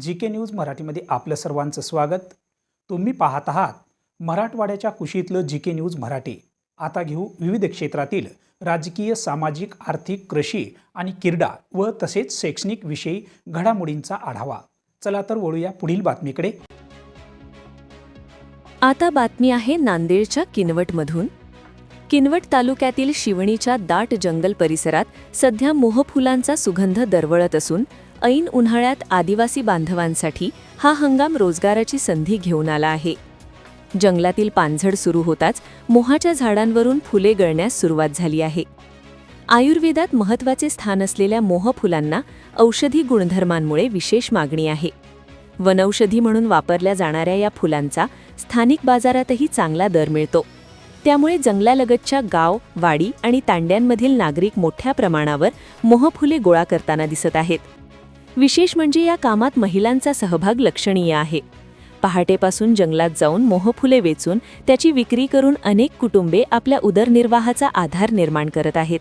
GK. News मराठीमध्ये आपलं सर्वांचं स्वागत। तुम्ही पाहत आहात मराठवाड्याच्या कुशीतलं जी.के. न्यूज मराठी। आता घेऊ विविध क्षेत्रातील राजकीय, सामाजिक, आर्थिक, कृषी आणि क्रीडा व तसेच शैक्षणिक विषयी घडामोडींचा आढावा। चला तर वळूया पुढील बातमीकडे। आता बातमी आहे नांदेडच्या किनवटमधून। किनवट तालुक्यातील शिवणीच्या दाट जंगल परिसरात सध्या मोहफुलांचा सुगंध दरवळत असून ऐन उन्हाळ्यात आदिवासी बांधवांसाठी हा हंगाम रोजगाराची संधी घेऊन आला आहे। जंगलातील पानझड सुरू होताच मोहाच्या झाडांवरून फुले गळण्यास सुरुवात झाली आहे। आयुर्वेदात महत्त्वाचे स्थान असलेल्या मोहफुलांना औषधी गुणधर्मांमुळे विशेष मागणी आहे। वनौषधी म्हणून वापरल्या जाणाऱ्या या फुलांचा स्थानिक बाजारातही चांगला दर मिळतो। त्यामुळे जंगलालगतच्या गाव, वाडी आणि तांड्यांमधील नागरिक मोठ्या प्रमाणावर मोहफुले गोळा करताना दिसत आहेत। विशेष म्हणजे या कामात महिलांचा सहभाग लक्षणीय आहे। पहाटेपासून जंगलात जाऊन मोहफुले वेचून त्याची विक्री करून अनेक कुटुंबे आपल्या उदरनिर्वाहाचा आधार निर्माण करत आहेत।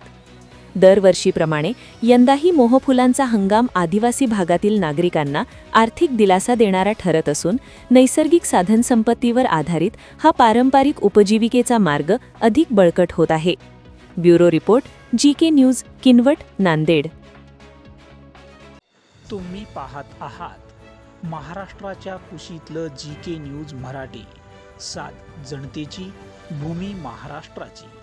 दरवर्षीप्रमाणे यंदाही मोहफुलांचा हंगाम आदिवासी भागातील नागरिकांना आर्थिक दिलासा देणारा ठरत असून नैसर्गिक साधनसंपत्तीवर आधारित हा पारंपरिक उपजीविकेचा मार्ग अधिक बळकट होत आहे। Bureau report, GK. News, Kinwat, Nanded. तुम्ही पाहत आहात महाराष्ट्राच्या कुशीतलं जी.के. न्यूज मराठी। सात जनतेची, भूमी महाराष्ट्राची।